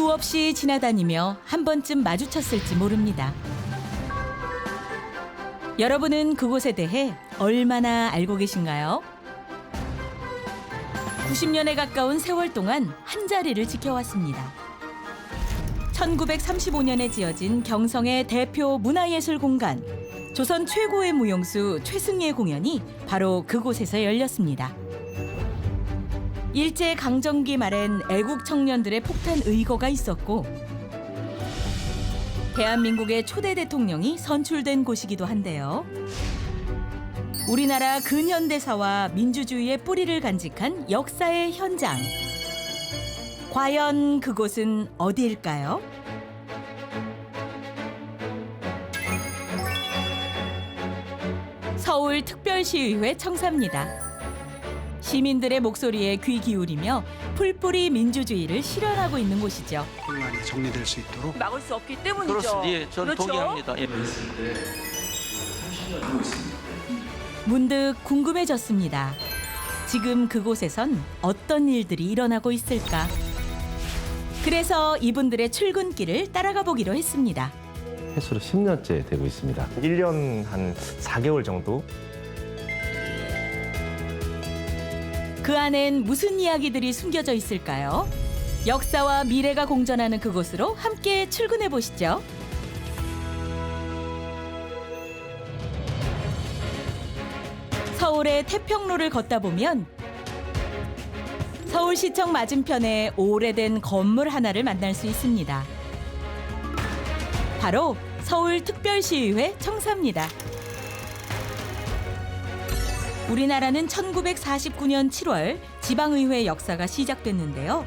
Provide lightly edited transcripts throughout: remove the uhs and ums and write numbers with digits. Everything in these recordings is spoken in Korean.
수없이 지나다니며 한 번쯤 마주쳤을지 모릅니다. 여러분은 그곳에 대해 얼마나 알고 계신가요? 90년에 가까운 세월 동안 한자리를 지켜왔습니다. 1935년에 지어진 경성의 대표 문화예술 공간, 조선 최고의 무용수 최승희의 공연이 바로 그곳에서 열렸습니다. 일제강점기 말엔 애국 청년들의 폭탄 의거가 있었고 대한민국의 초대 대통령이 선출된 곳이기도 한데요. 우리나라 근현대사와 민주주의의 뿌리를 간직한 역사의 현장. 과연 그곳은 어디일까요? 서울특별시의회 청사입니다. 시민들의 목소리에 귀 기울이며 풀뿌리 민주주의를 실현하고 있는 곳이죠. 혼란이 정리될 수 있도록 막을 수 없기 때문이죠. 그렇습니다. 예, 저는 그렇죠? 동의합니다. 예. 문득 궁금해졌습니다. 지금 그곳에선 어떤 일들이 일어나고 있을까? 그래서 이분들의 출근길을 따라가 보기로 했습니다. 횟수로 10년째 되고 있습니다. 1년 한 4개월 정도. 그 안엔 무슨 이야기들이 숨겨져 있을까요? 역사와 미래가 공존하는 그곳으로 함께 출근해 보시죠. 서울의 태평로를 걷다 보면 서울시청 맞은편에 오래된 건물 하나를 만날 수 있습니다. 바로 서울특별시의회 청사입니다. 우리나라는 1949년 7월 지방의회 역사가 시작됐는데요.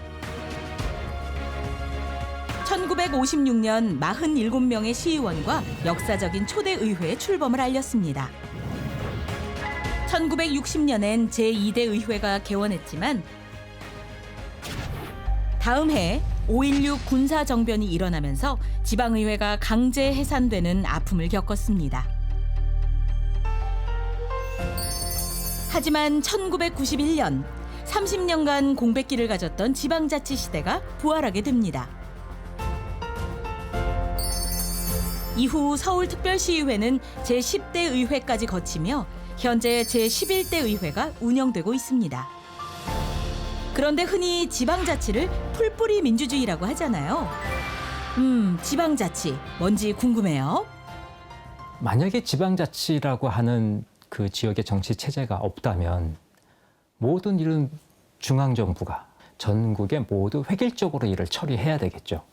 1956년 47명의 시의원과 역사적인 초대 의회에 출범을 알렸습니다. 1960년엔 제2대 의회가 개원했지만 다음 해 5.16 군사정변이 일어나면서 지방의회가 강제 해산되는 아픔을 겪었습니다. 하지만 1991년 30년간 공백기를 가졌던 지방자치 시대가 부활하게 됩니다. 이후 서울특별시의회는 제10대 의회까지 거치며 현재 제11대 의회가 운영되고 있습니다. 그런데 흔히 지방자치를 풀뿌리 민주주의라고 하잖아요. 지방자치 뭔지 궁금해요. 만약에 지방자치라고 하는 그 지역의 정치 체제가 없다면 모든 일은 중앙정부가 전국에 모두 획일적으로 일을 처리해야 되겠죠.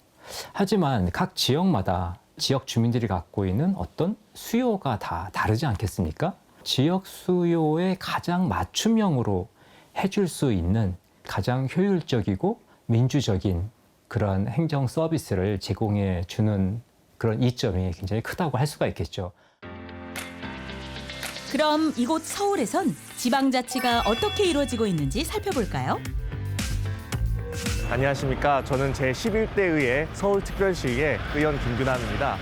하지만 각 지역마다 지역 주민들이 갖고 있는 어떤 수요가 다 다르지 않겠습니까? 지역 수요에 가장 맞춤형으로 해줄 수 있는 가장 효율적이고 민주적인 그런 행정 서비스를 제공해 주는 그런 이점이 굉장히 크다고 할 수가 있겠죠. 그럼 이곳 서울에선 지방자치가 어떻게 이루어지고 있는지 살펴볼까요? 안녕하십니까. 저는 제11대 의회 서울특별시의 의원 김규남입니다.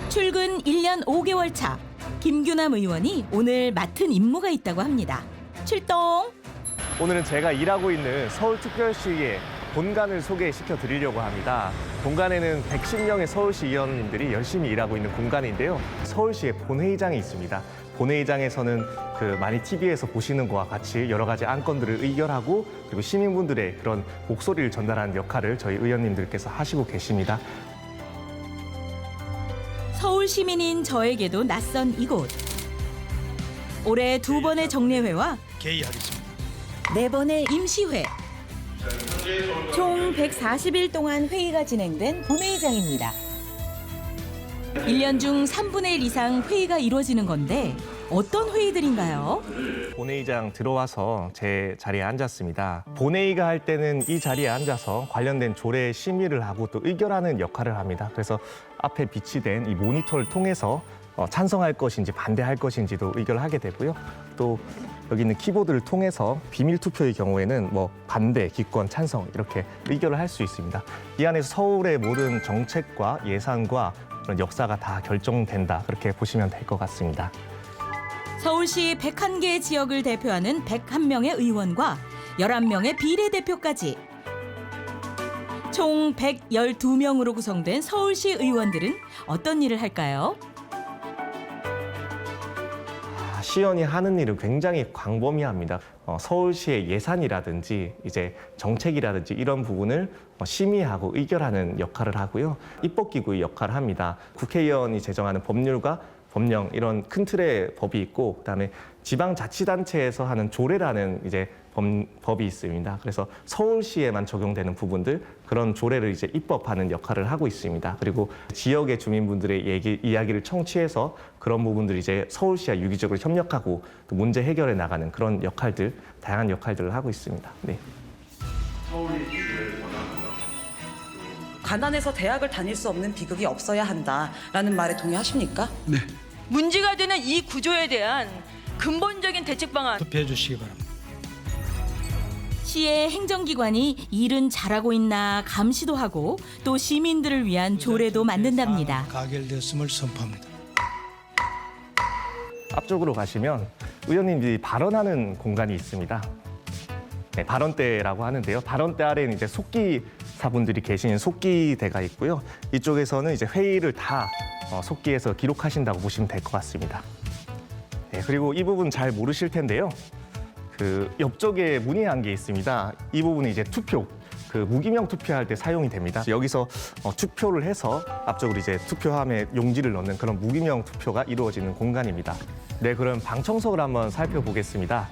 출근 1년 5개월 차, 김규남 의원이 오늘 맡은 임무가 있다고 합니다. 출동! 오늘은 제가 일하고 있는 서울특별시의 본관을 소개시켜 드리려고 합니다. 본관에는 110명의 서울시 의원님들이 열심히 일하고 있는 공간인데요. 서울시에 본회의장이 있습니다. 본회의장에서는 많이 TV에서 보시는 것과 같이 여러 가지 안건들을 의결하고 그리고 시민분들의 그런 목소리를 전달하는 역할을 저희 의원님들께서 하시고 계십니다. 서울 시민인 저에게도 낯선 이곳. 올해 2번의 정례회와 개의하겠습니다. 4번의 임시회. 총 140일 동안 회의가 진행된 본회의장입니다. 1년 중 3분의 1 이상 회의가 이루어지는 건데 어떤 회의들인가요? 본회의장 들어와서 제 자리에 앉았습니다. 본회의가 할 때는 이 자리에 앉아서 관련된 조례 심의를 하고 또 의결하는 역할을 합니다. 그래서 앞에 비치된 이 모니터를 통해서 찬성할 것인지 반대할 것인지도 의결을 하게 되고요. 또 여기 있는 키보드를 통해서 비밀 투표의 경우에는 반대, 기권, 찬성 이렇게 의결을 할 수 있습니다. 이 안에서 서울의 모든 정책과 예산과 그런 역사가 다 결정된다. 그렇게 보시면 될 것 같습니다. 서울시 101개 지역을 대표하는 101명의 의원과 11명의 비례대표까지 총 112명으로 구성된 서울시 의원들은 어떤 일을 할까요? 시연이 하는 일은 굉장히 광범위합니다. 서울시의 예산이라든지 이제 정책이라든지 이런 부분을 심의하고 의결하는 역할을 하고요. 입법기구의 역할을 합니다. 국회의원이 제정하는 법률과 법령 이런 큰 틀의 법이 있고 그다음에 지방자치단체에서 하는 조례라는 이제 법이 있습니다. 그래서 서울시에만 적용되는 부분들 그런 조례를 이제 입법하는 역할을 하고 있습니다. 그리고 지역의 주민분들의 이야기를 청취해서 그런 부분들이 이제 서울시와 유기적으로 협력하고 또 문제 해결해 나가는 그런 역할들, 다양한 역할들을 하고 있습니다. 네. 가난해서 대학을 다닐 수 없는 비극이 없어야 한다라는 말에 동의하십니까? 네, 문제가 되는 이 구조에 대한 근본적인 대책 방안 투표해 주시기 바랍니다. 시의 행정기관이 일은 잘하고 있나 감시도 하고 또 시민들을 위한 조례도 만든답니다. 가결되었음을 선포합니다. 앞쪽으로 가시면 의원님들이 발언하는 공간이 있습니다. 네, 발언대라고 하는데요. 발언대 아래는 이제 속기사분들이 계시는 속기대가 있고요. 이쪽에서는 이제 회의를 다 속기에서 기록하신다고 보시면 될 것 같습니다. 네, 그리고 이 부분 잘 모르실 텐데요. 그 옆쪽에 문의한 게 있습니다. 이 부분이 이제 투표, 그 무기명 투표할 때 사용이 됩니다. 여기서 투표를 해서 앞쪽으로 이제 투표함에 용지를 넣는 그런 무기명 투표가 이루어지는 공간입니다. 네, 그럼 방청석을 한번 살펴보겠습니다.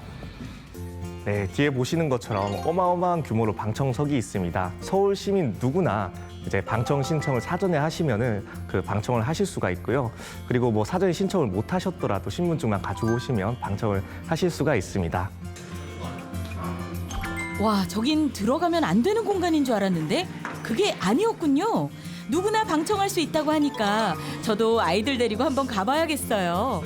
네, 뒤에 보시는 것처럼 어마어마한 규모로 방청석이 있습니다. 서울 시민 누구나 이제 방청 신청을 사전에 하시면은 그 방청을 하실 수가 있고요. 그리고 뭐 사전에 신청을 못 하셨더라도 신분증만 가지고 오시면 방청을 하실 수가 있습니다. 와, 저긴 들어가면 안 되는 공간인 줄 알았는데 그게 아니었군요. 누구나 방청할 수 있다고 하니까 저도 아이들 데리고 한번 가봐야겠어요.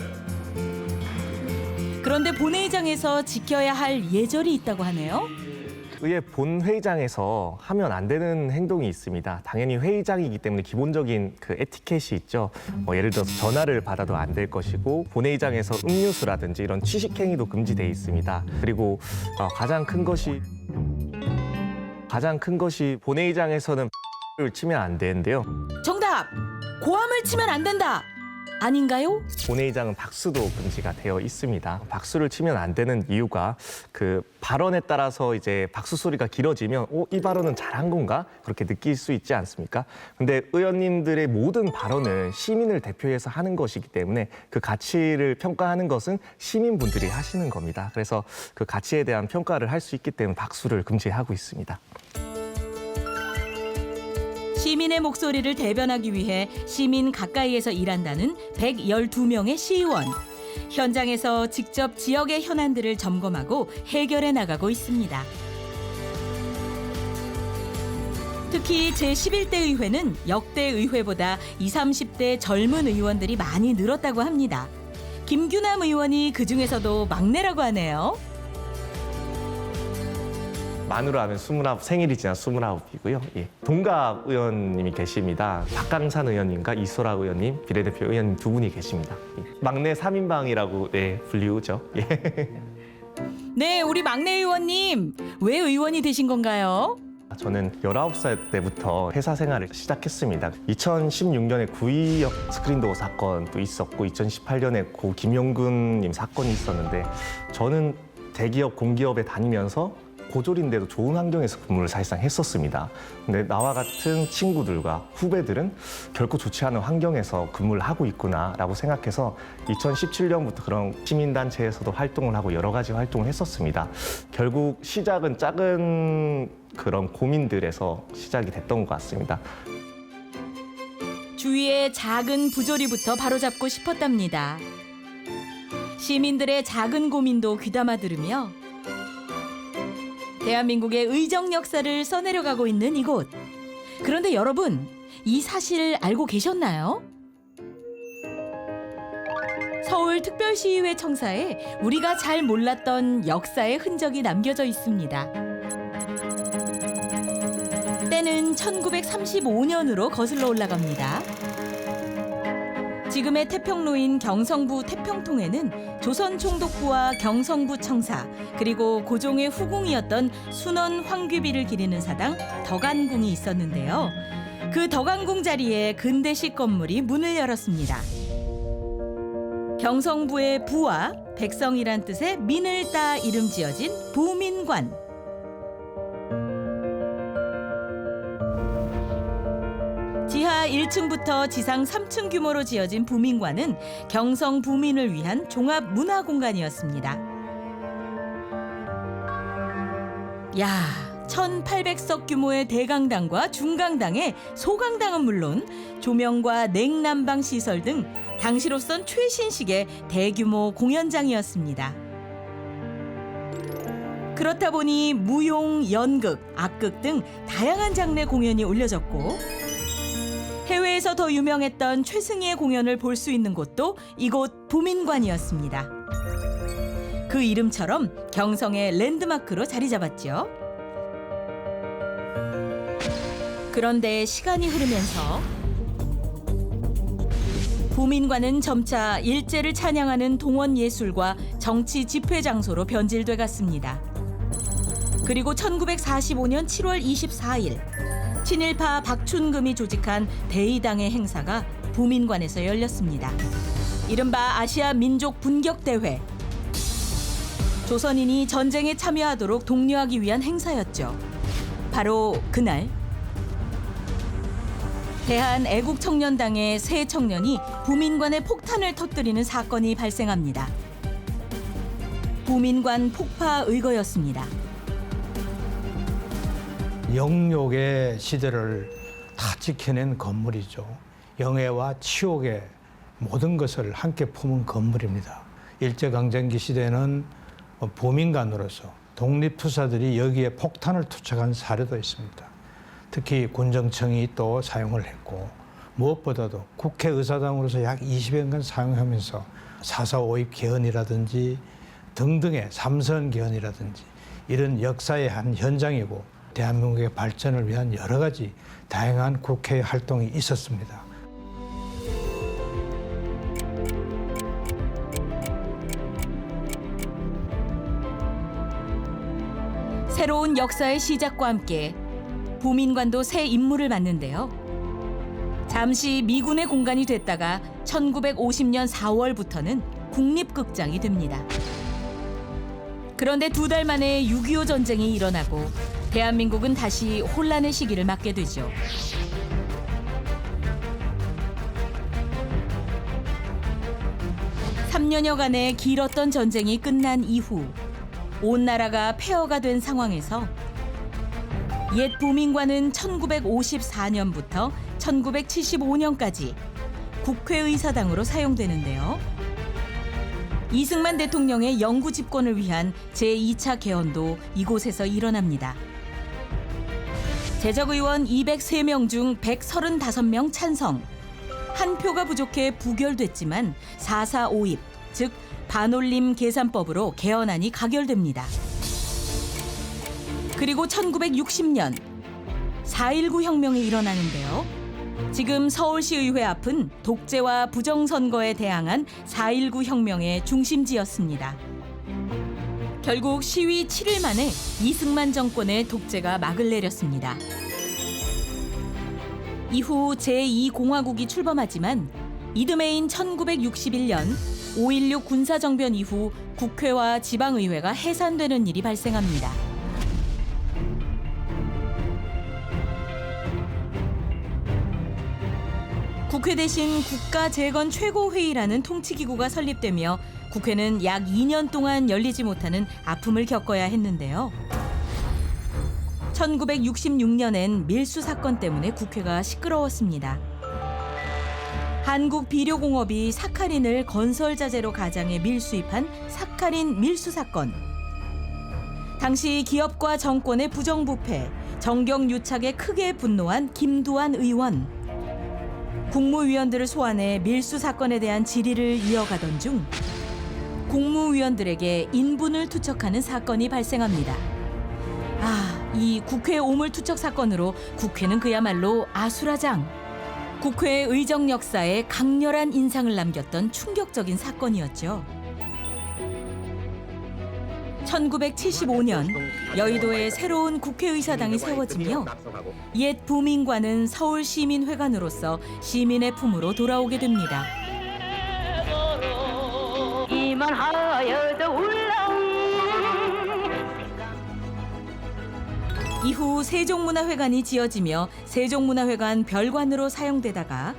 그런데 본회의장에서 지켜야 할 예절이 있다고 하네요. 의회 본회의장에서 하면 안 되는 행동이 있습니다. 당연히 회의장이기 때문에 기본적인 그 에티켓이 있죠. 예를 들어서 전화를 받아도 안 될 것이고 본회의장에서 음료수라든지 이런 취식행위도 금지돼 있습니다. 그리고 가장 큰 것이 본회의장에서는 를 치면 안 되는데요. 정답! 고함을 치면 안 된다! 아닌가요? 본회의장은 박수도 금지가 되어 있습니다. 박수를 치면 안 되는 이유가 그 발언에 따라서 이제 박수 소리가 길어지면 이 발언은 잘한 건가? 그렇게 느낄 수 있지 않습니까? 근데 의원님들의 모든 발언은 시민을 대표해서 하는 것이기 때문에 그 가치를 평가하는 것은 시민분들이 하시는 겁니다. 그래서 그 가치에 대한 평가를 할 수 있기 때문에 박수를 금지하고 있습니다. 시민의 목소리를 대변하기 위해 시민 가까이에서 일한다는 112명의 시의원. 현장에서 직접 지역의 현안들을 점검하고 해결해 나가고 있습니다. 특히 제11대 의회는 역대 의회보다 20, 30대 젊은 의원들이 많이 늘었다고 합니다. 김규남 의원이 그중에서도 막내라고 하네요. 만으로 하면 29, 생일이 지난 29이고요. 예. 동갑 의원님이 계십니다. 박강산 의원님과 이소라 의원님, 비례대표 의원님 두 분이 계십니다. 예. 막내 3인방이라고 네, 불리우죠. 예. 네, 우리 막내 의원님, 왜 의원이 되신 건가요? 저는 19살 때부터 회사 생활을 시작했습니다. 2016년에 구의역 스크린도어 사건도 있었고 2018년에 고 김용근님 사건이 있었는데 저는 대기업, 공기업에 다니면서 고졸인데도 좋은 환경에서 근무를 사실상 했었습니다. 근데 나와 같은 친구들과 후배들은 결코 좋지 않은 환경에서 근무를 하고 있구나라고 생각해서 2017년부터 그런 시민단체에서도 활동을 하고 여러 가지 활동을 했었습니다. 결국 시작은 작은 그런 고민들에서 시작이 됐던 것 같습니다. 주위의 작은 부조리부터 바로잡고 싶었답니다. 시민들의 작은 고민도 귀담아 들으며 대한민국의 의정 역사를 써내려가고 있는 이곳. 그런데 여러분, 이 사실 알고 계셨나요? 서울특별시의회 청사에 우리가 잘 몰랐던 역사의 흔적이 남겨져 있습니다. 때는 1935년으로 거슬러 올라갑니다. 지금의 태평로인 경성부 태평통에는 조선총독부와 경성부 청사 그리고 고종의 후궁이었던 순원 황귀비를 기리는 사당 덕안궁이 있었는데요. 그 덕안궁 자리에 근대식 건물이 문을 열었습니다. 경성부의 부와 백성이란 뜻의 민을 따 이름 지어진 부민관. 지하 1층부터 지상 3층 규모로 지어진 부민관은 경성 부민을 위한 종합 문화 공간이었습니다. 야, 1,800석 규모의 대강당과 중강당에 소강당은 물론 조명과 냉난방 시설 등 당시로선 최신식의 대규모 공연장이었습니다. 그렇다 보니 무용, 연극, 악극 등 다양한 장르의 공연이 올려졌고 해외에서 더 유명했던 최승희의 공연을 볼 수 있는 곳도 이곳 부민관이었습니다. 그 이름처럼 경성의 랜드마크로 자리 잡았죠. 그런데 시간이 흐르면서 부민관은 점차 일제를 찬양하는 동원 예술과 정치 집회 장소로 변질돼 갔습니다. 그리고 1945년 7월 24일 친일파 박춘금이 조직한 대의당의 행사가 부민관에서 열렸습니다. 이른바 아시아 민족 분격 대회. 조선인이 전쟁에 참여하도록 독려하기 위한 행사였죠. 바로 그날 대한애국청년당의 세 청년이 부민관에 폭탄을 터뜨리는 사건이 발생합니다. 부민관 폭파 의거였습니다. 영욕의 시대를 다 지켜낸 건물이죠. 영예와 치욕의 모든 것을 함께 품은 건물입니다. 일제강점기 시대는 부민관으로서 독립투사들이 여기에 폭탄을 투척한 사례도 있습니다. 특히 군정청이 또 사용을 했고 무엇보다도 국회의사당으로서 약 20년간 사용하면서 4.4.5입 개헌이라든지 등등의 삼선 개헌이라든지 이런 역사의 한 현장이고 대한민국의 발전을 위한 여러 가지 다양한 국회 활동이 있었습니다. 새로운 역사의 시작과 함께 부민관도 새 임무를 맡는데요. 잠시 미군의 공간이 됐다가 1950년 4월부터는 국립극장이 됩니다. 그런데 2달 만에 6.25 전쟁이 일어나고 대한민국은 다시 혼란의 시기를 맞게 되죠. (3년여간의) 길었던 전쟁이 끝난 이후 온 나라가 폐허가 된 상황에서 옛 부민관은 1954년부터 1975년까지 국회의사당으로 사용되는데요. 이승만 대통령의 영구 집권을 위한 제2차 개헌도 이곳에서 일어납니다. 재적의원 203명 중 135명 찬성, 한 표가 부족해 부결됐지만 4.4.5입, 즉 반올림 계산법으로 개헌안이 가결됩니다. 그리고 1960년 4.19 혁명이 일어나는데요. 지금 서울시의회 앞은 독재와 부정선거에 대항한 4.19 혁명의 중심지였습니다. 결국 시위 7일 만에 이승만 정권의 독재가 막을 내렸습니다. 이후 제2공화국이 출범하지만 이듬해인 1961년 5.16 군사정변 이후 국회와 지방의회가 해산되는 일이 발생합니다. 국회 대신 국가재건 최고회의라는 통치기구가 설립되며 국회는 약 2년 동안 열리지 못하는 아픔을 겪어야 했는데요. 1966년엔 밀수 사건 때문에 국회가 시끄러웠습니다. 한국비료공업이 사카린을 건설자재로 가장해 밀수입한 사카린 밀수 사건. 당시 기업과 정권의 부정부패, 정경유착에 크게 분노한 김두한 의원. 국무위원들을 소환해 밀수 사건에 대한 질의를 이어가던 중 국무위원들에게 인분을 투척하는 사건이 발생합니다. 이 국회 오물 투척 사건으로 국회는 그야말로 아수라장. 국회 의정 역사에 강렬한 인상을 남겼던 충격적인 사건이었죠. 1975년 여의도에 새로운 국회의사당이 세워지며 옛 부민관은 서울시민회관으로서 시민의 품으로 돌아오게 됩니다. 이후 세종문화회관이 지어지며 세종문화회관 별관으로 사용되다가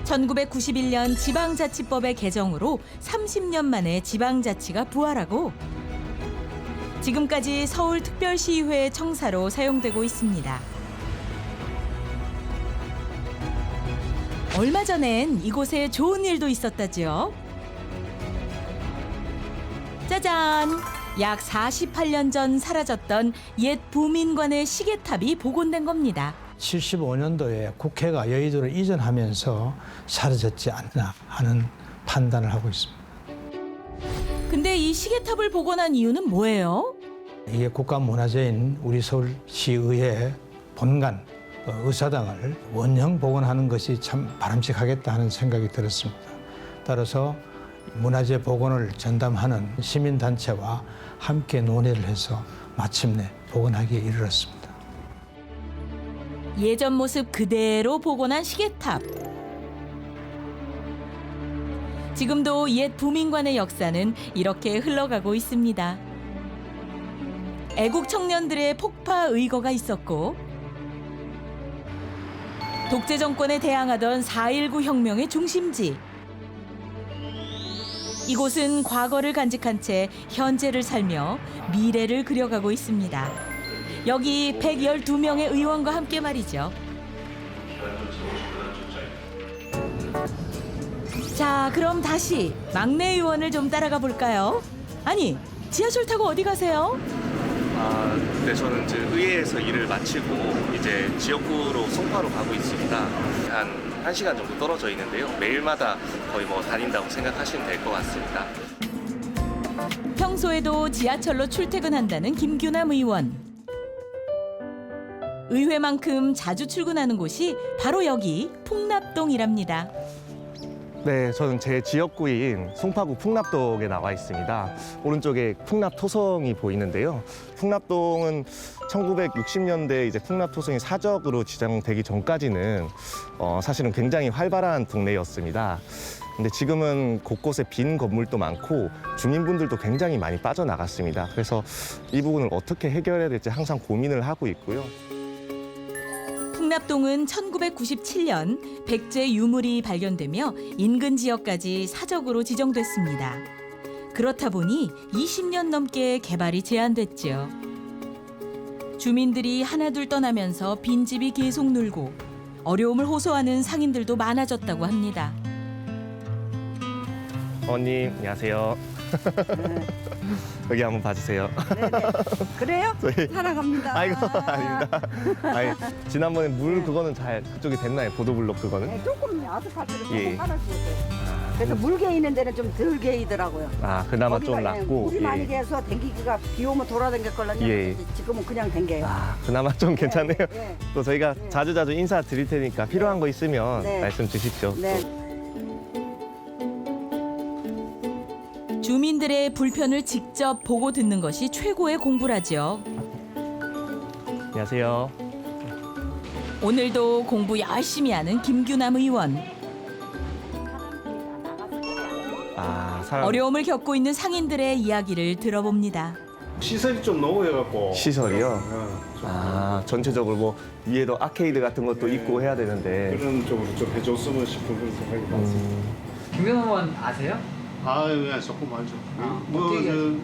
1991년 지방자치법의 개정으로 30년 만에 지방자치가 부활하고 지금까지 서울특별시의회 청사로 사용되고 있습니다. 얼마 전엔 이곳에 좋은 일도 있었다지요. 짜잔! 약 48년 전 사라졌던 옛 부민관의 시계탑이 복원된 겁니다. 75년도에 국회가 여의도를 이전하면서 사라졌지 않나 하는 판단을 하고 있습니다. 근데 이 시계탑을 복원한 이유는 뭐예요? 이게 국가문화재인 우리 서울시의회 본관 의사당을 원형 복원하는 것이 참 바람직하겠다 하는 생각이 들었습니다. 따라서 문화재 복원을 전담하는 시민단체와 함께 논의를 해서 마침내 복원하기에 이르렀습니다. 예전 모습 그대로 복원한 시계탑. 지금도 옛 부민관의 역사는 이렇게 흘러가고 있습니다. 애국 청년들의 폭파 의거가 있었고 독재 정권에 대항하던 4.19 혁명의 중심지. 이곳은 과거를 간직한 채 현재를 살며 미래를 그려가고 있습니다. 여기 112명의 의원과 함께 말이죠. 자, 그럼 다시 막내 의원을 좀 따라가 볼까요? 아니, 지하철 타고 어디 가세요? 네, 저는 이제 의회에서 일을 마치고 이제 지역구로 송파로 가고 있습니다. 한 1시간 정도 떨어져 있는데요. 매일마다 거의 뭐 다닌다고 생각하시면 될 것 같습니다. 평소에도 지하철로 출퇴근한다는 김규남 의원. 의회만큼 자주 출근하는 곳이 바로 여기 풍납동이랍니다. 네, 저는 제 지역구인 송파구 풍납동에 나와 있습니다. 오른쪽에 풍납토성이 보이는데요. 풍납동은 1960년대 이제 풍납토성이 사적으로 지정되기 전까지는 사실은 굉장히 활발한 동네였습니다. 근데 지금은 곳곳에 빈 건물도 많고 주민분들도 굉장히 많이 빠져나갔습니다. 그래서 이 부분을 어떻게 해결해야 될지 항상 고민을 하고 있고요. 풍납동은 1997년 백제 유물이 발견되며 인근 지역까지 사적으로 지정됐습니다. 그렇다 보니 20년 넘게 개발이 제한됐죠. 주민들이 하나둘 떠나면서 빈집이 계속 늘고 어려움을 호소하는 상인들도 많아졌다고 합니다. 어머님, 안녕하세요. 여기 한번 봐주세요. 네네. 그래요? 저희- 사랑합니다. 아이고, 아닙니다. 아니, 지난번에 물 그거는 잘 그쪽이 됐나요? 보도블록 그거는? 네, 조금 아스팔트를 조금 예. 깔아주세요. 그래서 물 개이는 데는 좀 덜 개이더라고요. 아, 그나마 거기가 좀 그냥 낫고. 물이 많이 개서 댕기기가 비 오면 돌아댕겼걸랑요. 예. 지금은 그냥 댕겨요. 아, 그나마 좀 괜찮네요. 예. 또 저희가 네. 자주자주 인사 드릴 테니까 필요한 거 있으면 네. 말씀 주십시오. 네. 주민들의 불편을 직접 보고 듣는 것이 최고의 공부라죠. 안녕하세요. 오늘도 공부 열심히 하는 김규남 의원. 아, 사람 어려움을 겪고 있는 상인들의 이야기를 들어봅니다. 시설이 좀 노후해갖고 시설이요? 좀 아, 전체적으로 뭐 위에도 아케이드 같은 것도 네. 있고 해야 되는데. 그런 쪽으로 좀 해줬으면 싶은 그런 생각이 많습니다. 김경남 의원 아세요? 예, 조금 알죠. 어떻게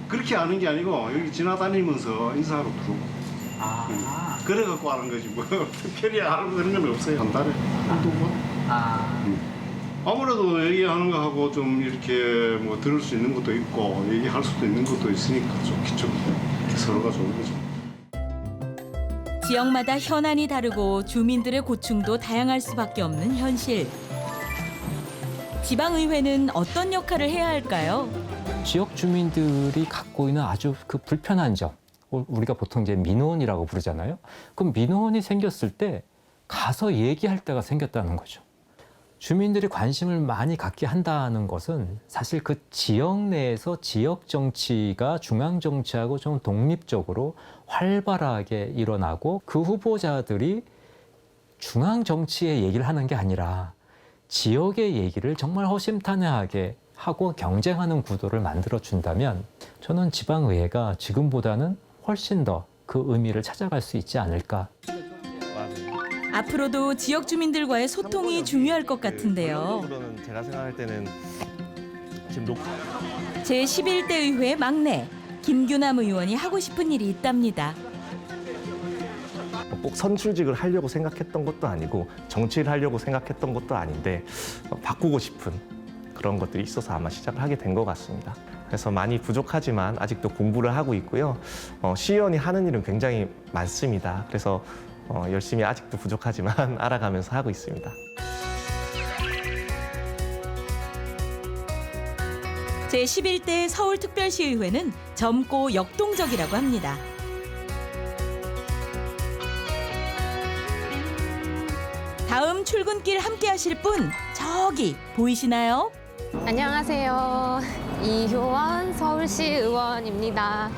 그렇게 아는 게 아니고 여기 지나다니면서 인사하러 들어오고 아, 그래갖고 아는 거지 뭐 특별히 아는 그런 건 없어요. 한 달에 한두 번. 아무래도 얘기하는 거하고 좀 이렇게 뭐 들을 수 있는 것도 있고 얘기할 수도 있는 것도 있으니까 좋겠죠. 서로가 좋은 거죠. 지역마다 현안이 다르고 주민들의 고충도 다양할 수밖에 없는 현실. 지방의회는 어떤 역할을 해야 할까요? 지역 주민들이 갖고 있는 아주 그 불편한 점, 우리가 보통 이제 민원이라고 부르잖아요. 그럼 민원이 생겼을 때 가서 얘기할 때가 생겼다는 거죠. 주민들이 관심을 많이 갖게 한다는 것은 사실 그 지역 내에서 지역 정치가 중앙 정치하고 좀 독립적으로 활발하게 일어나고 그 후보자들이 중앙 정치의 얘기를 하는 게 아니라 지역의 얘기를 정말 허심탄회하게 하고 경쟁하는 구도를 만들어 준다면 저는 지방의회가 지금보다는 훨씬 더 그 의미를 찾아갈 수 있지 않을까. 앞으로도 지역 주민들과의 소통이 중요할 것 같은데요. 원론적으로는 제가 생각할 때는 지금 제11대 의회 막내 김규남 의원이 하고 싶은 일이 있답니다. 꼭 선출직을 하려고 생각했던 것도 아니고 정치를 하려고 생각했던 것도 아닌데 바꾸고 싶은 그런 것들이 있어서 아마 시작을 하게 된 것 같습니다. 그래서 많이 부족하지만 아직도 공부를 하고 있고요. 시의원이 하는 일은 굉장히 많습니다. 그래서 열심히 아직도 부족하지만 알아가면서 하고 있습니다. 제11대 서울특별시의회는 젊고 역동적이라고 합니다. 다음 출근길 함께 하실 분 저기 보이시나요? 안녕하세요. 이효원 서울시 의원입니다.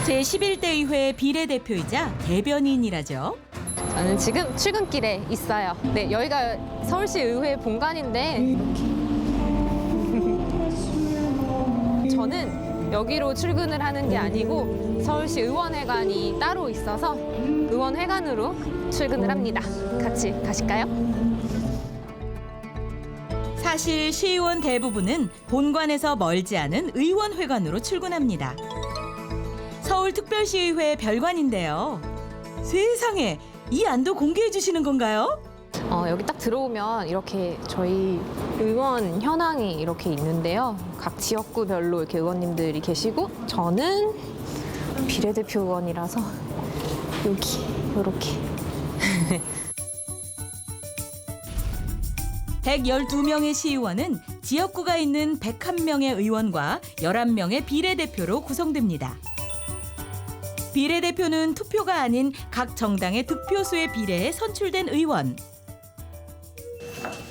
제11대 의회 비례대표이자 대변인이라죠. 저는 지금 출근길에 있어요. 네, 여기가 서울시 의회 본관인데 저는 여기로 출근을 하는 게 아니고 서울시 의원회관이 따로 있어서 의원회관으로 출근을 합니다. 같이 가실까요? 사실 시의원 대부분은 본관에서 멀지 않은 의원회관으로 출근합니다. 서울특별시의회 별관인데요. 세상에, 이 안도 공개해 주시는 건가요? 여기 딱 들어오면 이렇게 저희 의원 현황이 이렇게 있는데요. 각 지역구별로 이렇게 의원님들이 계시고 저는 비례대표 의원이라서 여기 이렇게 112명의 시의원은 지역구가 있는 101명의 의원과 11명의 비례대표로 구성됩니다. 비례대표는 투표가 아닌 각 정당의 득표수에 비례해 선출된 의원.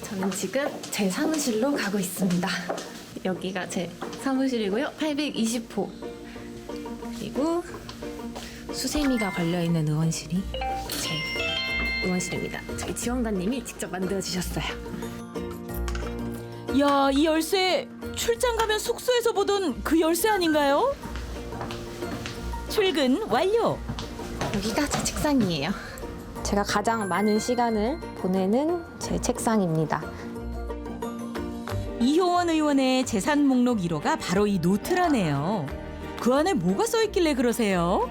저는 지금 제 사무실로 가고 있습니다. 여기가 제 사무실이고요. 820호. 그리고 수세미가 걸려있는 의원실이 제 의원실입니다. 저희 지원관님이 직접 만들어주셨어요. 야, 이 열쇠 출장 가면 숙소에서 보던 그 열쇠 아닌가요? 출근 완료. 여기가 제 책상이에요. 제가 가장 많은 시간을 보내는 제 책상입니다. 이효원 의원의 재산 목록 1호가 바로 이 노트라네요. 그 안에 뭐가 써 있길래 그러세요?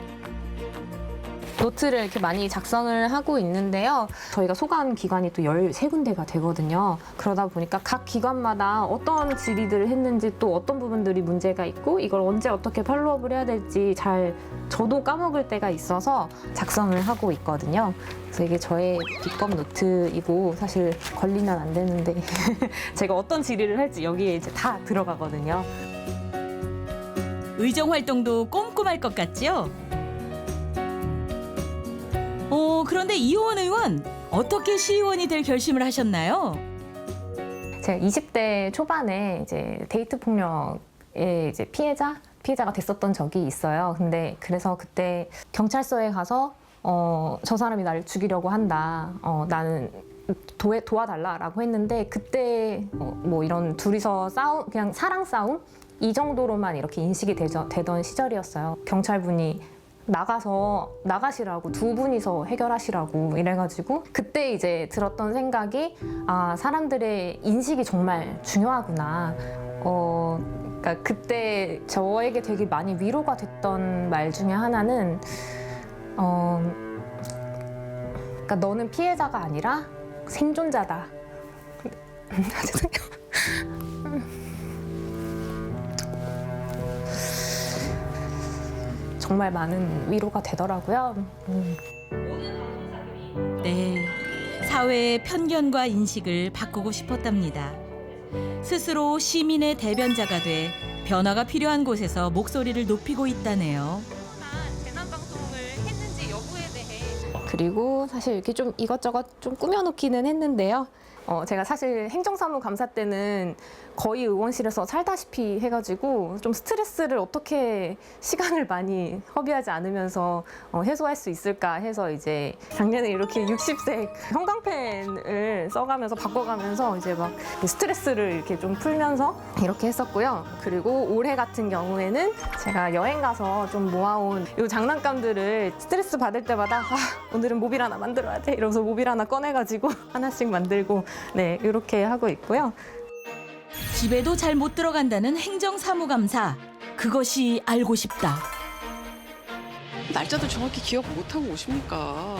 노트를 이렇게 많이 작성을 하고 있는데요. 저희가 소관 기관이 또 13군데가 되거든요. 그러다 보니까 각 기관마다 어떤 질의들을 했는지 또 어떤 부분들이 문제가 있고 이걸 언제 어떻게 팔로우업을 해야 될지 잘 저도 까먹을 때가 있어서 작성을 하고 있거든요. 그래서 이게 저의 비법 노트이고 사실 걸리면 안 되는데 제가 어떤 질의를 할지 여기에 이제 다 들어가거든요. 의정 활동도 꼼꼼할 것 같죠? 그런데 이효원 의원 어떻게 시의원이 될 결심을 하셨나요? 제가 20대 초반에 이제 데이트 폭력의 이제 피해자가 됐었던 적이 있어요. 근데 그래서 그때 경찰서에 가서 저 사람이 나를 죽이려고 한다. 나는 도와달라라고 했는데 그때 뭐 이런 둘이서 그냥 사랑 싸움 이 정도로만 이렇게 인식이 되던 시절이었어요. 경찰분이 나가시라고 두 분이서 해결하시라고 이래가지고 그때 이제 들었던 생각이 사람들의 인식이 정말 중요하구나. 그러니까 그때 저에게 되게 많이 위로가 됐던 말 중에 하나는 그러니까 너는 피해자가 아니라 생존자다. 죄송해요. 정말 많은 위로가 되더라고요. 네, 사회의 편견과 인식을 바꾸고 싶었답니다. 스스로 시민의 대변자가 돼 변화가 필요한 곳에서 목소리를 높이고 있다네요. 그리고 사실 이렇게 좀 이것저것 좀 꾸며놓기는 했는데요. 제가 사실 행정사무감사 때는 거의 의원실에서 살다시피 해가지고 좀 스트레스를 어떻게 시간을 많이 허비하지 않으면서 해소할 수 있을까 해서 이제 작년에 이렇게 60색 형광펜을 써가면서 바꿔가면서 이제 막 스트레스를 이렇게 좀 풀면서 이렇게 했었고요. 그리고 올해 같은 경우에는 제가 여행 가서 좀 모아온 이 장난감들을 스트레스 받을 때마다 오늘은 모빌 하나 만들어야 돼 이러면서 모빌 하나 꺼내가지고 하나씩 만들고 네 이렇게 하고 있고요. 집에도 잘 못 들어간다는 행정사무감사. 그것이 알고 싶다. 날짜도 정확히 기억 못하고 오십니까?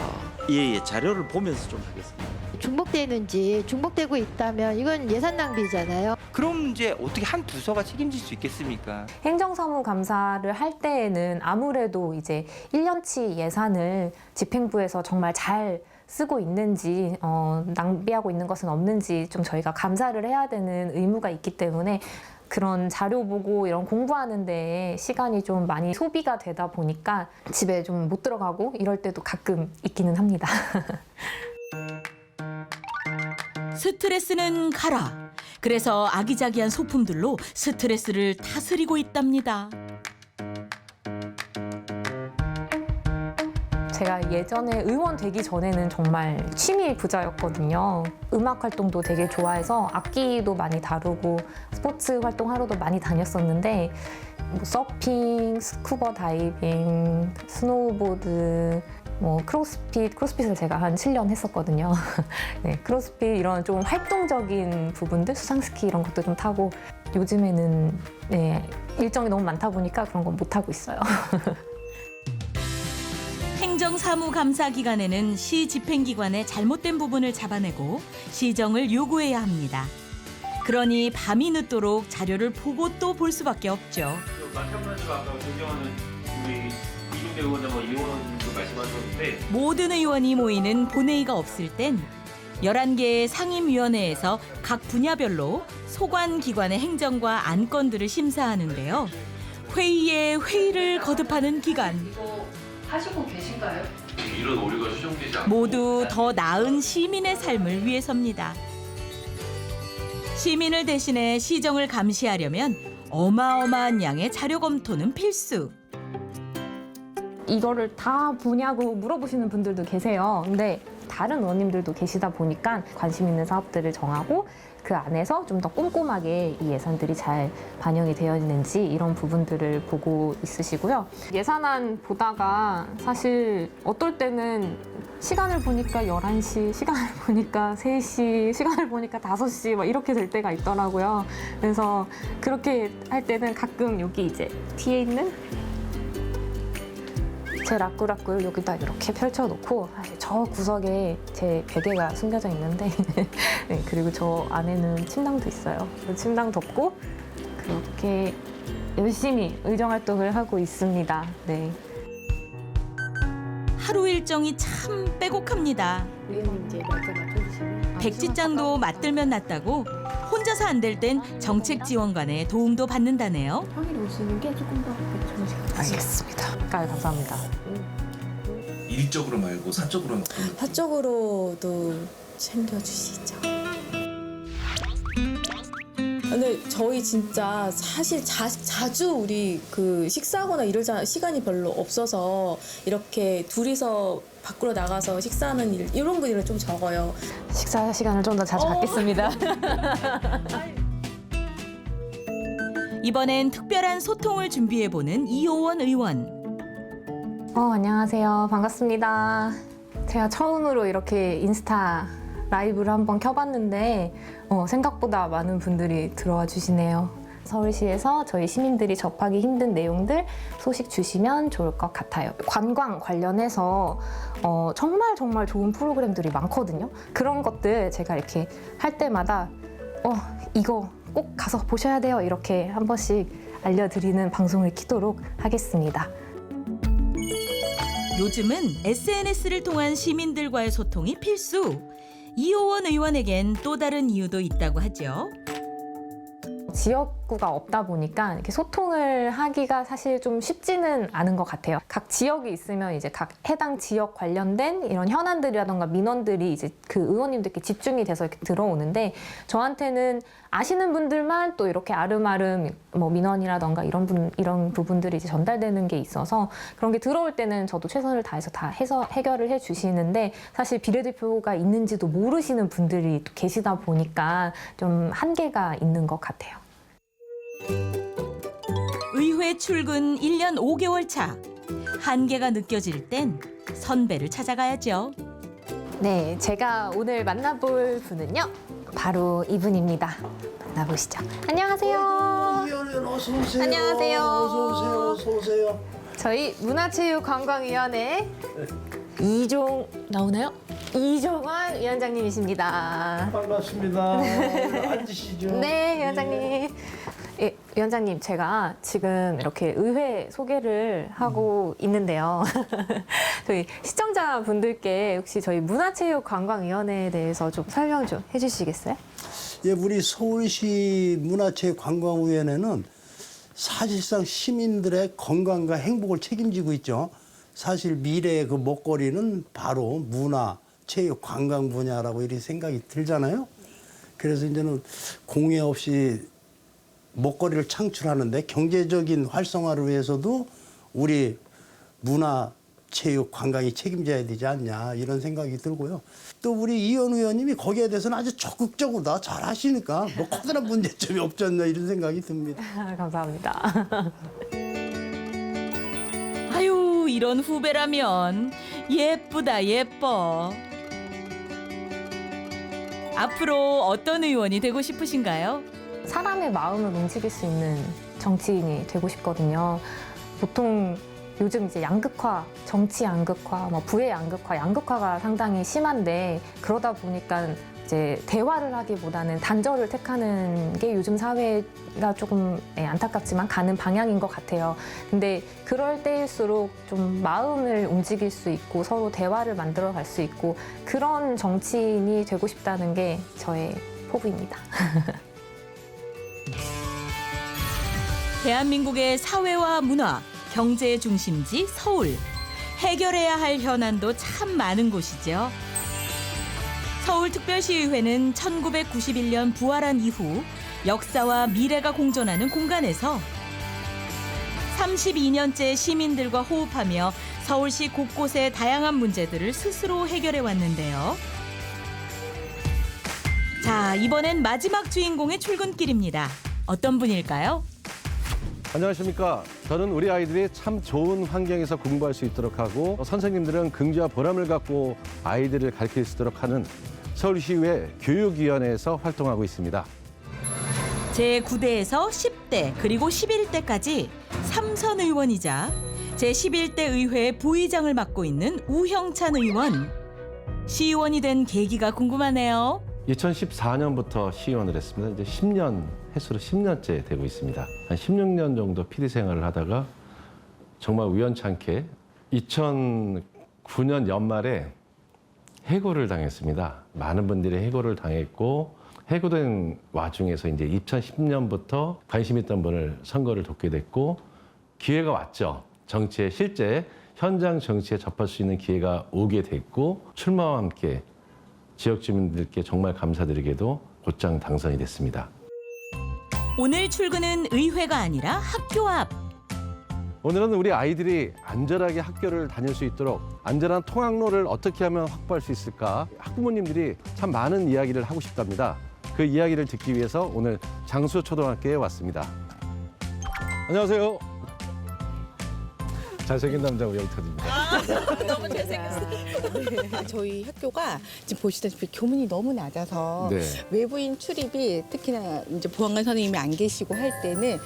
예, 자료를 보면서 좀 하겠습니다. 중복되는지 중복되고 있다면 이건 예산 낭비잖아요. 그럼 이제 어떻게 한 부서가 책임질 수 있겠습니까? 행정사무감사를 할 때에는 아무래도 이제 1년치 예산을 집행부에서 정말 잘 쓰고 있는지 낭비하고 있는 것은 없는지 좀 저희가 감사를 해야 되는 의무가 있기 때문에 그런 자료 보고 이런 공부하는 데 시간이 좀 많이 소비가 되다 보니까 집에 좀 못 들어가고 이럴 때도 가끔 있기는 합니다. 스트레스는 가라. 그래서 아기자기한 소품들로 스트레스를 다스리고 있답니다. 제가 예전에 의원 되기 전에는 정말 취미 부자였거든요. 음악 활동도 되게 좋아해서 악기도 많이 다루고 스포츠 활동하러도 많이 다녔었는데 뭐 서핑, 스쿠버 다이빙, 스노우보드, 뭐 크로스핏을 제가 한 7년 했었거든요. 네, 크로스핏 이런 좀 활동적인 부분들, 수상스키 이런 것도 좀 타고 요즘에는 네, 일정이 너무 많다 보니까 그런 건 못 하고 있어요. 행정사무감사 기간에는 시 집행기관의 잘못된 부분을 잡아내고 시정을 요구해야 합니다. 그러니 밤이 늦도록 자료를 보고 또 볼 수밖에 없죠. 마찬가지로 아까 존경하는 우리 이중대 의원과 의원도 말씀하셨는데 모든 의원이 모이는 본회의가 없을 땐 11개의 상임위원회에서 각 분야별로 소관기관의 행정과 안건들을 심사하는데요. 회의에 회의를 거듭하는 기간. 하시고 계신가요? 이런 오류가 수정되지 않고 모두 더 나은 시민의 삶을 위해서입니다. 시민을 대신해 시정을 감시하려면 어마어마한 양의 자료 검토는 필수. 이거를 다 보냐고 물어보시는 분들도 계세요. 근데 다른 의원님들도 계시다 보니까 관심 있는 사업들을 정하고 그 안에서 좀 더 꼼꼼하게 이 예산들이 잘 반영이 되어 있는지 이런 부분들을 보고 있으시고요. 예산안 보다가 사실 어떨 때는 시간을 보니까 11시, 시간을 보니까 3시, 시간을 보니까 5시 막 이렇게 될 때가 있더라고요. 그래서 그렇게 할 때는 가끔 여기 이제 뒤에 있는 제 라꾸라꾸를 여기다 이렇게 펼쳐놓고 저 구석에 제 베개가 숨겨져 있는데 네, 그리고 저 안에는 침낭도 있어요. 침낭 덮고 그렇게 열심히 의정활동을 하고 있습니다. 네. 하루 일정이 참 빼곡합니다. 백지장도 맞들면 낫다고 혼자서 안 될 땐 정책 지원관의 도움도 받는다네요. 평일 오시는 게 조금 더 좋으실 알겠습니다. 감사합니다. 일적으로 말고 사적으로는 어떤? 사적으로도 챙겨주시죠. 근데 저희 진짜 사실 자주 우리 그 식사하거나 이럴 시간이 별로 없어서 이렇게 둘이서 밖으로 나가서 식사하는 일 이런 분들은 좀 적어요. 식사 시간을 좀 더 자주 갖겠습니다. 이번엔 특별한 소통을 준비해보는 이호원 의원. 안녕하세요. 반갑습니다. 제가 처음으로 이렇게 인스타 라이브를 한번 켜봤는데 생각보다 많은 분들이 들어와 주시네요. 서울시에서 저희 시민들이 접하기 힘든 내용들 소식 주시면 좋을 것 같아요. 관광 관련해서 정말 좋은 프로그램들이 많거든요. 그런 것들 제가 이렇게 할 때마다 이거 꼭 가서 보셔야 돼요. 이렇게 한 번씩 알려드리는 방송을 키도록 하겠습니다. 요즘은 SNS를 통한 시민들과의 소통이 필수. 이호원 의원에겐 또 다른 이유도 있다고 하죠. 지역구가 없다 보니까 이렇게 소통을 하기가 사실 좀 쉽지는 않은 것 같아요. 각 지역이 있으면 이제 각 해당 지역 관련된 이런 현안들이라던가 민원들이 이제 그 의원님들께 집중이 돼서 이렇게 들어오는데 저한테는 아시는 분들만 또 이렇게 아름아름 뭐 민원이라던가 이런 부분들이 이제 전달되는 게 있어서 그런 게 들어올 때는 저도 최선을 다해서 다 해서 해결을 해 주시는데 사실 비례대표가 있는지도 모르시는 분들이 또 계시다 보니까 좀 한계가 있는 것 같아요. 의회 출근 1년 5개월 차. 한계가 느껴질 땐 선배를 찾아가야죠. 네, 제가 오늘 만나볼 분은요. 바로 이분입니다. 만나보시죠. 안녕하세요. 어서 오세요. 안녕하세요. 어서 오세요. 어서 오세요. 저희 문화체육관광위원회 이종 나오나요? 이종환 위원장님이십니다. 반갑습니다. 앉으시죠. 네, 위원장님. 예, 위원장님, 제가 지금 이렇게 의회 소개를 하고 있는데요. 저희 시청자분들께 혹시 저희 문화체육관광위원회에 대해서 좀 설명 좀 해주시겠어요? 예, 우리 서울시 문화체육관광위원회는 사실상 시민들의 건강과 행복을 책임지고 있죠. 사실 미래의 그 먹거리는 바로 문화, 체육, 관광 분야라고 이렇게 생각이 들잖아요. 그래서 이제는 공해 없이 먹거리를 창출하는데 경제적인 활성화를 위해서도 우리 문화, 체육, 관광이 책임져야 되지 않냐 이런 생각이 들고요. 또 우리 이현 의원님이 거기에 대해서는 아주 적극적으로 다 잘 하시니까 뭐 커다란 문제점이 없지 않나 이런 생각이 듭니다. 감사합니다. 아유, 이런 후배라면 예쁘다 예뻐. 앞으로 어떤 의원이 되고 싶으신가요? 사람의 마음을 움직일 수 있는 정치인이 되고 싶거든요. 보통 요즘 이제 양극화, 정치 양극화, 뭐 부의 양극화, 양극화가 상당히 심한데 그러다 보니까 이제 대화를 하기보다는 단절을 택하는 게 요즘 사회가 조금 안타깝지만 가는 방향인 것 같아요. 근데 그럴 때일수록 좀 마음을 움직일 수 있고 서로 대화를 만들어 갈 수 있고 그런 정치인이 되고 싶다는 게 저의 포부입니다. 대한민국의 사회와 문화, 경제의 중심지 서울. 해결해야 할 현안도 참 많은 곳이죠. 서울특별시의회는 1991년 부활한 이후 역사와 미래가 공존하는 공간에서 32년째 시민들과 호흡하며 서울시 곳곳의 다양한 문제들을 스스로 해결해 왔는데요. 자, 이번엔 마지막 주인공의 출근길입니다. 어떤 분일까요? 안녕하십니까. 저는 우리 아이들이 참 좋은 환경에서 공부할 수 있도록 하고 선생님들은 긍지와 보람을 갖고 아이들을 가르칠 수 있도록 하는 서울시의회 교육위원회에서 활동하고 있습니다. 제9대에서 10대 그리고 11대까지 3선 의원이자 제11대 의회 부의장을 맡고 있는 우형찬 의원. 시의원이 된 계기가 궁금하네요. 2014년부터 시의원을 했습니다. 이제 10년, 횟수로 10년째 되고 있습니다. 한 16년 정도 PD 생활을 하다가 정말 우연찮게 2009년 연말에 해고를 당했습니다. 많은 분들이 해고를 당했고 해고된 와중에서 이제 2010년부터 관심 있던 분을 선거를 돕게 됐고 기회가 왔죠. 정치에 실제 현장 정치에 접할 수 있는 기회가 오게 됐고 출마와 함께 지역 주민들께 정말 감사드리게도 곧장 당선이 됐습니다. 오늘 출근은 의회가 아니라 학교 앞. 오늘은 우리 아이들이 안전하게 학교를 다닐 수 있도록 안전한 통학로를 어떻게 하면 확보할 수 있을까? 학부모님들이 참 많은 이야기를 하고 싶답니다. 그 이야기를 듣기 위해서 오늘 장수초등학교에 왔습니다. 안녕하세요. 잘생긴 남자 우리 영탁입니다. 너무 잘생겼어요. 네, 저희 학교가 지금 보시다시피 교문이 너무 낮아서 네. 외부인 출입이 특히나 이제 보안관 선생님이 안 계시고 할 때는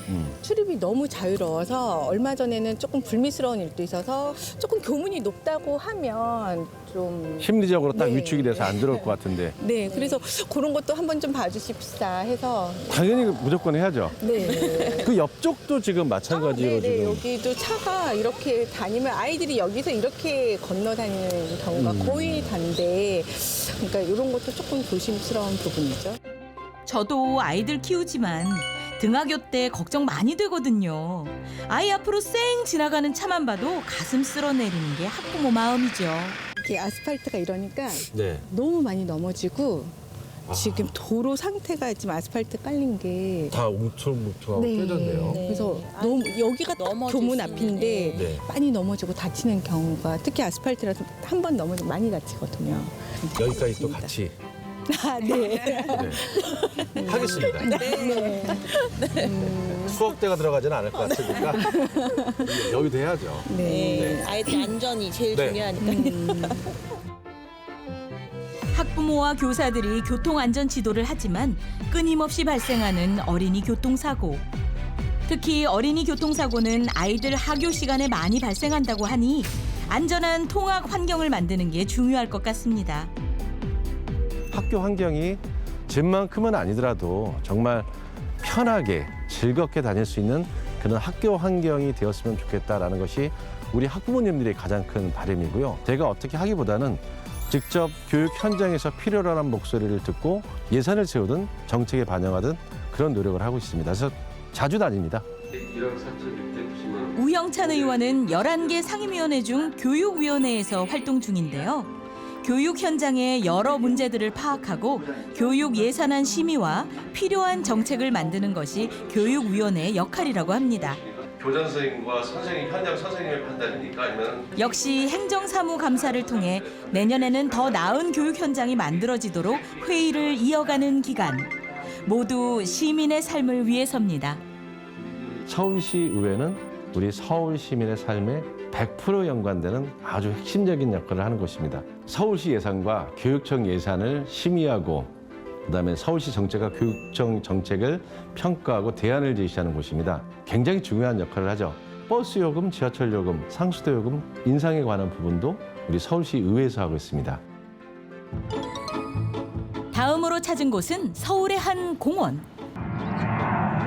출입이 너무 자유로워서 얼마 전에는 조금 불미스러운 일도 있어서 조금 교문이 높다고 하면 좀 심리적으로 딱 네. 위축이 돼서 안 들어올 것 같은데 네, 그래서 그런 것도 한번 좀 봐주십사 해서 당연히 무조건 해야죠. 네. 그 옆쪽도 지금 마찬가지로 네, 지금 여기도 차가 이렇게 다니면 아이들이 여기서 이렇게 건너 다니는 경우가 거의 단데, 그러니까 이런 것도 조금 조심스러운 부분이죠. 저도 아이들 키우지만 등하교 때 걱정 많이 되거든요. 아이 앞으로 쌩 지나가는 차만 봐도 가슴 쓸어내리는 게 학부모 마음이죠. 이렇게 아스팔트가 이러니까 네. 너무 많이 넘어지고 지금 도로 상태가 지금 아스팔트 깔린 게 다 뭉퉁뭉퉁하고 깨졌네요. 그래서 너무 여기가 교문 앞인데 네. 많이 넘어지고 다치는 경우가 특히 아스팔트라서 한 번 넘어지면 많이 다치거든요. 여기까지 또 같이 아, 네. 하겠습니다. 수억대가 들어가지는 않을 것 같으니까 여기도 해야죠. 네. 아이들 안전이 제일 네. 중요하니까. 학부모와 교사들이 교통안전 지도를 하지만 끊임없이 발생하는 어린이 교통사고. 특히 어린이 교통사고는 아이들 하교 시간에 많이 발생한다고 하니 안전한 통학 환경을 만드는 게 중요할 것 같습니다. 학교 환경이 집만큼은 아니더라도 정말 편하게 즐겁게 다닐 수 있는 그런 학교 환경이 되었으면 좋겠다라는 것이 우리 학부모님들의 가장 큰 바람이고요. 제가 어떻게 하기보다는 직접 교육 현장에서 필요로 하는 목소리를 듣고 예산을 세우든 정책에 반영하든 그런 노력을 하고 있습니다. 그래서 자주 다닙니다. 우형찬 의원은 11개 상임위원회 중 교육위원회에서 활동 중인데요. 교육 현장의 여러 문제들을 파악하고 교육 예산안 심의와 필요한 정책을 만드는 것이 교육위원회의 역할이라고 합니다. 교장 선생님과 선생님, 현장 선생님의 판단입니까? 아니면 역시 행정사무감사를 통해 내년에는 더 나은 교육 현장이 만들어지도록 회의를 이어가는 기간. 모두 시민의 삶을 위해서입니다. 서울시 의회는 우리 서울 시민의 삶에 100% 연관되는 아주 핵심적인 역할을 하는 곳입니다. 서울시 예산과 교육청 예산을 심의하고 그다음에 서울시 정책과 교육청 정책을 평가하고 대안을 제시하는 곳입니다. 굉장히 중요한 역할을 하죠. 버스 요금, 지하철 요금, 상수도 요금 인상에 관한 부분도 우리 서울시 의회에서 하고 있습니다. 다음으로 찾은 곳은 서울의 한 공원.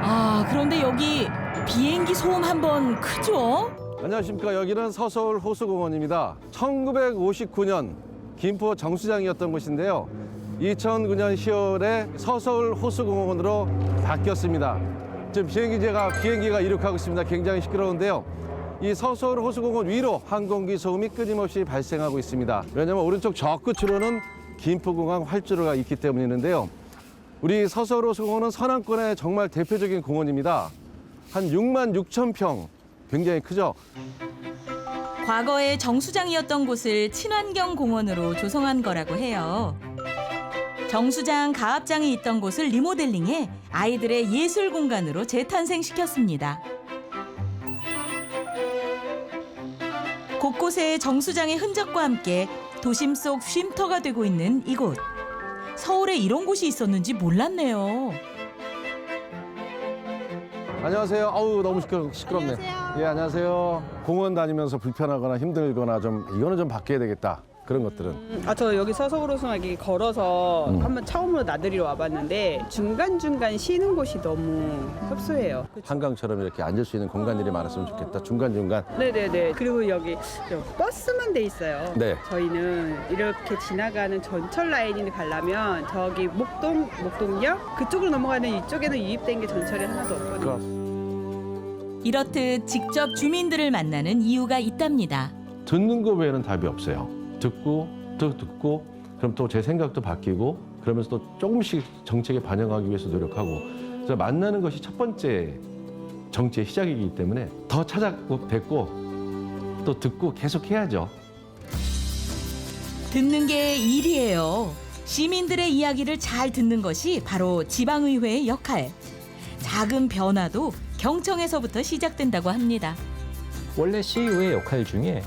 아, 그런데 여기 비행기 소음 한번 크죠? 안녕하십니까. 여기는 서서울 호수공원입니다. 1959년 김포 정수장이었던 곳인데요. 2009년 10월에 서서울 호수공원으로 바뀌었습니다. 지금 비행기가 이륙하고 있습니다. 굉장히 시끄러운데요. 이 서서울 호수공원 위로 항공기 소음이 끊임없이 발생하고 있습니다. 왜냐하면 오른쪽 저 끝으로는 김포공항 활주로가 있기 때문인데요. 우리 서서울 호수공원은 서남권의 정말 대표적인 공원입니다. 한 6만 6천 평, 굉장히 크죠? 과거에 정수장이었던 곳을 친환경 공원으로 조성한 거라고 해요. 정수장 가압장이 있던 곳을 리모델링해 아이들의 예술 공간으로 재탄생시켰습니다. 곳곳에 정수장의 흔적과 함께 도심 속 쉼터가 되고 있는 이곳. 서울에 이런 곳이 있었는지 몰랐네요. 안녕하세요. 아우 너무 시끄럽네. 예, 안녕하세요. 공원 다니면서 불편하거나 힘들거나 이거는 좀 바뀌어야 되겠다. 그런 것들은. 저 여기 서서울 호수공원에 걸어서 한번 처음으로 나들이로 와봤는데 중간중간 쉬는 곳이 너무 협소해요. 한강처럼 이렇게 앉을 수 있는 공간들이 많았으면 좋겠다. 중간중간. 네네네. 그리고 여기 버스만 돼 있어요. 네. 저희는 이렇게 지나가는 전철 라인을 가려면 저기 목동역 그쪽으로 넘어가는 이쪽에는 유입된 게 전철이 하나도 없거든요. 이렇듯 직접 주민들을 만나는 이유가 있답니다. 듣는 거 외에는 답이 없어요. 듣고 또 듣고 그럼 또 제 생각도 바뀌고 그러면서 또 조금씩 정책에 반영하기 위해서 노력하고 그래서 만나는 것이 첫 번째 정치의 시작이기 때문에 더 찾아뵙고 또 듣고 계속 해야죠. 듣는 게 일이에요. 시민들의 이야기를 잘 듣는 것이 바로 지방의회의 역할. 작은 변화도 경청에서부터 시작된다고 합니다. 원래 시의회의 역할 중에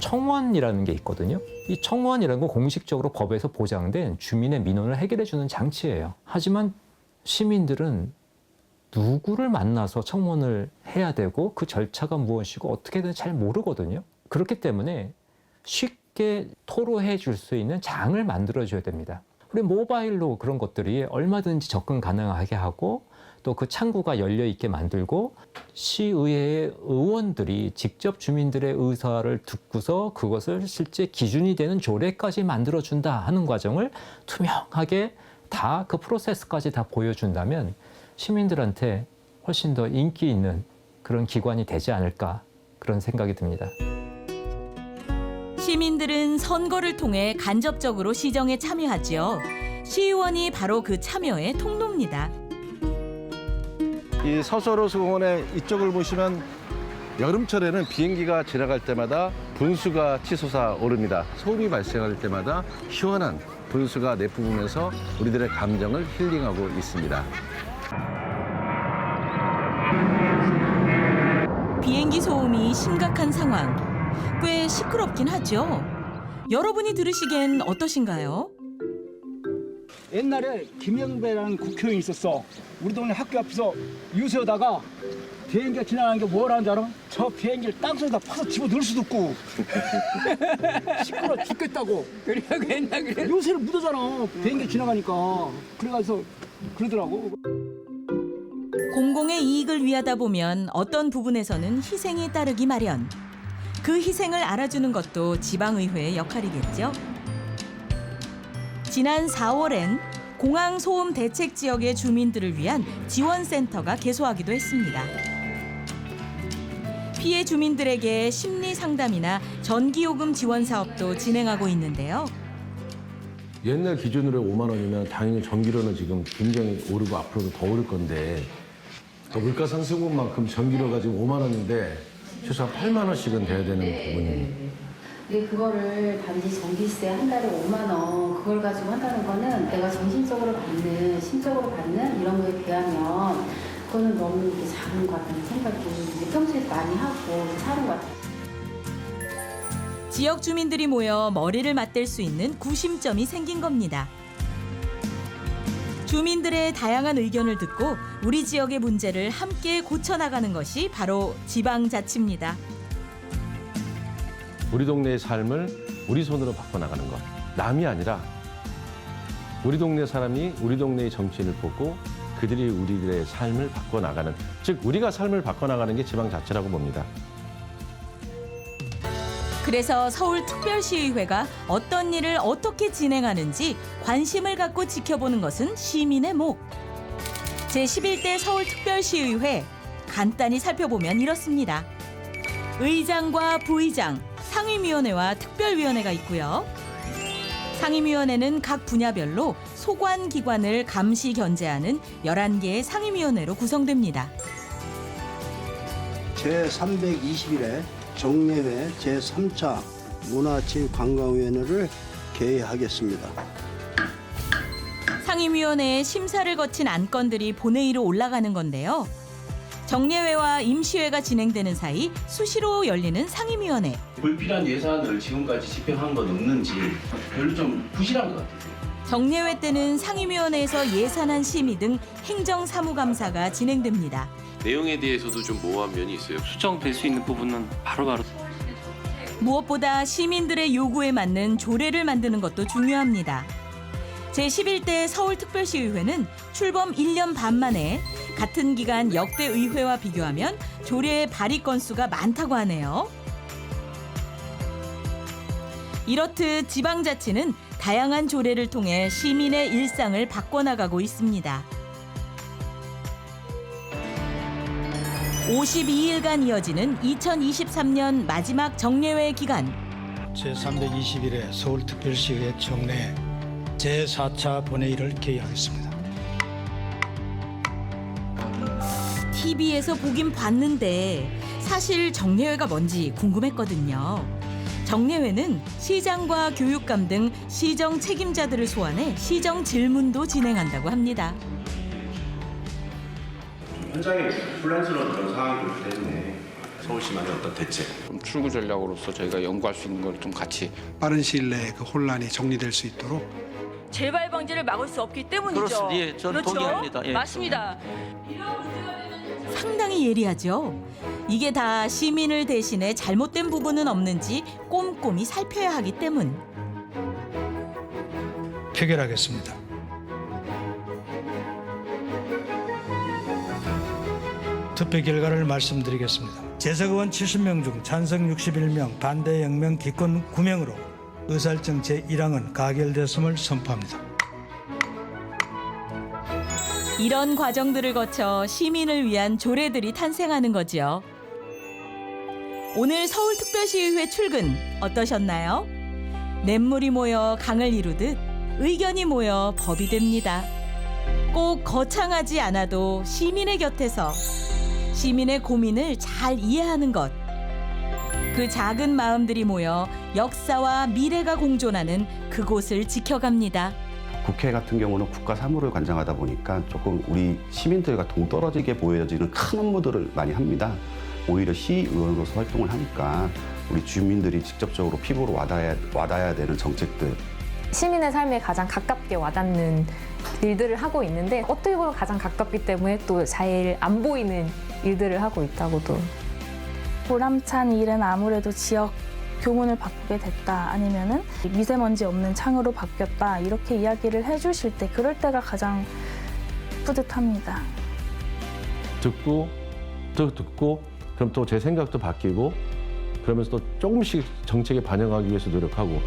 청원이라는 게 있거든요. 이 청원이라는 건 공식적으로 법에서 보장된 주민의 민원을 해결해주는 장치예요. 하지만 시민들은 누구를 만나서 청원을 해야 되고 그 절차가 무엇이고 어떻게 되는지 잘 모르거든요. 그렇기 때문에 쉽게 토로해 줄 수 있는 장을 만들어줘야 됩니다. 우리 모바일로 그런 것들이 얼마든지 접근 가능하게 하고 또 그 창구가 열려 있게 만들고 시의회의 의원들이 직접 주민들의 의사를 듣고서 그것을 실제 기준이 되는 조례까지 만들어준다 하는 과정을 투명하게 다 그 프로세스까지 다 보여준다면 시민들한테 훨씬 더 인기 있는 그런 기관이 되지 않을까 그런 생각이 듭니다. 시민들은 선거를 통해 간접적으로 시정에 참여하지요. 시의원이 바로 그 참여의 통로입니다. 이 서서로수공원의 이쪽을 보시면 여름철에는 비행기가 지나갈 때마다 분수가 치솟아 오릅니다. 소음이 발생할 때마다 시원한 분수가 내뿜으면서 우리들의 감정을 힐링하고 있습니다. 비행기 소음이 심각한 상황. 꽤 시끄럽긴 하죠. 여러분이 들으시기엔 어떠신가요? 옛날에 김영배라는 국회의원이 있었어. 우리 동네 학교 앞에서 유세하다가 비행기가 지나가는 게 뭐라는 줄 알아? 저 비행기를 땅속에다 파서 집어넣을 수도 없고 시끄러워 죽겠다고. 그래갖고 옛날 그래. 요새를 묻어잖아. 비행기 지나가니까. 그래가지고 그러더라고. 공공의 이익을 위하다 보면 어떤 부분에서는 희생이 따르기 마련. 그 희생을 알아주는 것도 지방의회의 역할이겠죠. 지난 4월엔 공항 소음 대책 지역의 주민들을 위한 지원센터가 개소하기도 했습니다. 피해 주민들에게 심리 상담이나 전기요금 지원 사업도 진행하고 있는데요. 옛날 기준으로 5만 원이면 당연히 전기료는 지금 굉장히 오르고 앞으로도 더 오를 건데 물가 상승분만큼 전기료가 지금 5만 원인데 최소한 8만 원씩은 돼야 되는 부분입니다. 근데 그거를 단지 전기세 한 달에 5만 원 그걸 가지고 한다는 거는 내가 정신적으로 받는, 심적으로 받는 이런 거에 비하면 그거는 너무 작은 것 같다는 생각이 이제 평소에 많이 하고 사는 것 같아요. 지역 주민들이 모여 머리를 맞댈 수 있는 구심점이 생긴 겁니다. 주민들의 다양한 의견을 듣고 우리 지역의 문제를 함께 고쳐나가는 것이 바로 지방자치입니다. 우리 동네의 삶을 우리 손으로 바꿔나가는 것. 남이 아니라 우리 동네 사람이 우리 동네의 정치인을 보고 그들이 우리들의 삶을 바꿔나가는, 즉 우리가 삶을 바꿔나가는 게 지방자치라고 봅니다. 그래서 서울특별시의회가 어떤 일을 어떻게 진행하는지 관심을 갖고 지켜보는 것은 시민의 목. 제11대 서울특별시의회 간단히 살펴보면 이렇습니다. 의장과 부의장, 상임위원회와 특별위원회가 있고요. 상임위원회는 각 분야별로 소관기관을 감시 견제하는 11개의 상임위원회로 구성됩니다. 제321회 정례회 제3차 문화체육관광위원회를 개회하겠습니다. 상임위원회의 심사를 거친 안건들이 본회의로 올라가는 건데요. 정례회와 임시회가 진행되는 사이 수시로 열리는 상임위원회. 불필요한 예산을 지금까지 집행한 건 없는지 별로 좀 부실한 것 같아요. 정례회 때는 상임위원회에서 예산안 심의 등 행정사무감사가 진행됩니다. 내용에 대해서도 좀 모호한 면이 있어요. 수정될 수 있는 부분은 바로바로. 무엇보다 시민들의 요구에 맞는 조례를 만드는 것도 중요합니다. 제11대 서울특별시의회는 출범 1년 반 만에 같은 기간 역대 의회와 비교하면 조례의 발의 건수가 많다고 하네요. 이렇듯 지방자치는 다양한 조례를 통해 시민의 일상을 바꿔나가고 있습니다. 52일간 이어지는 2023년 마지막 정례회 기간. 제321회 서울특별시의회 정례 제4차 본회의를 개의하겠습니다. TV에서 보긴 봤는데 사실 정례회가 뭔지 궁금했거든요. 정례회는 시장과 교육감 등 시정 책임자들을 소환해 시정 질문도 진행한다고 합니다. 현장에 혼란스러운 그런 상황이 있기 때문에 서울시만의 어떤 대책, 출구 전략으로서 저희가 연구할 수 있는 걸 좀 같이 빠른 시일 내에 그 혼란이 정리될 수 있도록 재발 방지를 막을 수 없기 때문이죠. 그렇습니다. 예, 저는 그렇죠? 동의합니다. 예. 맞습니다. 상당히 예리하죠. 이게 다 시민을 대신해 잘못된 부분은 없는지 꼼꼼히 살펴야 하기 때문. 표결하겠습니다. 투표 결과를 말씀드리겠습니다. 재석 의원 70명 중 찬성 61명, 반대 0명, 기권 9명으로 의사일정 제1항은 가결됐음을 선포합니다. 이런 과정들을 거쳐 시민을 위한 조례들이 탄생하는 거죠. 오늘 서울특별시의회 출근 어떠셨나요? 냇물이 모여 강을 이루듯 의견이 모여 법이 됩니다. 꼭 거창하지 않아도 시민의 곁에서 시민의 고민을 잘 이해하는 것. 그 작은 마음들이 모여 역사와 미래가 공존하는 그곳을 지켜갑니다. 국회 같은 경우는 국가 사무를 관장하다 보니까 조금 우리 시민들과 동떨어지게 보여지는 큰 업무들을 많이 합니다. 오히려 시의원으로서 활동을 하니까 우리 주민들이 직접적으로 피부로 와닿아야 되는 정책들. 시민의 삶에 가장 가깝게 와닿는 일들을 하고 있는데 어떻게 보면 가장 가깝기 때문에 또 잘 안 보이는 일들을 하고 있다고도. 보람찬 일은 아무래도 지역 교문을 바꾸게 됐다, 아니면은 미세먼지 없는 창으로 바뀌었다, 이렇게 이야기를 해주실 때 그럴 때가 가장 뿌듯합니다. 듣고 또 듣고 그럼 또 제 생각도 바뀌고 그러면서 또 조금씩 정책에 반영하기 위해서 노력하고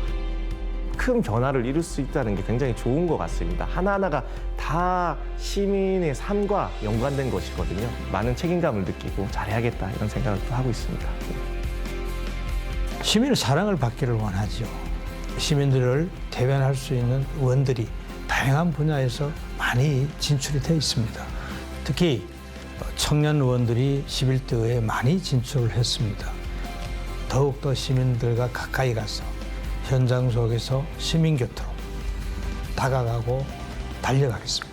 큰 변화를 이룰 수 있다는 게 굉장히 좋은 것 같습니다. 하나하나가 다 시민의 삶과 연관된 것이거든요. 많은 책임감을 느끼고 잘해야겠다 이런 생각을 또 하고 있습니다. 시민의 사랑을 받기를 원하죠. 시민들을 대변할 수 있는 의원들이 다양한 분야에서 많이 진출이 되어 있습니다. 특히 청년 의원들이 11대 의회에 많이 진출을 했습니다. 더욱더 시민들과 가까이 가서 현장 속에서 시민 곁으로 다가가고 달려가겠습니다.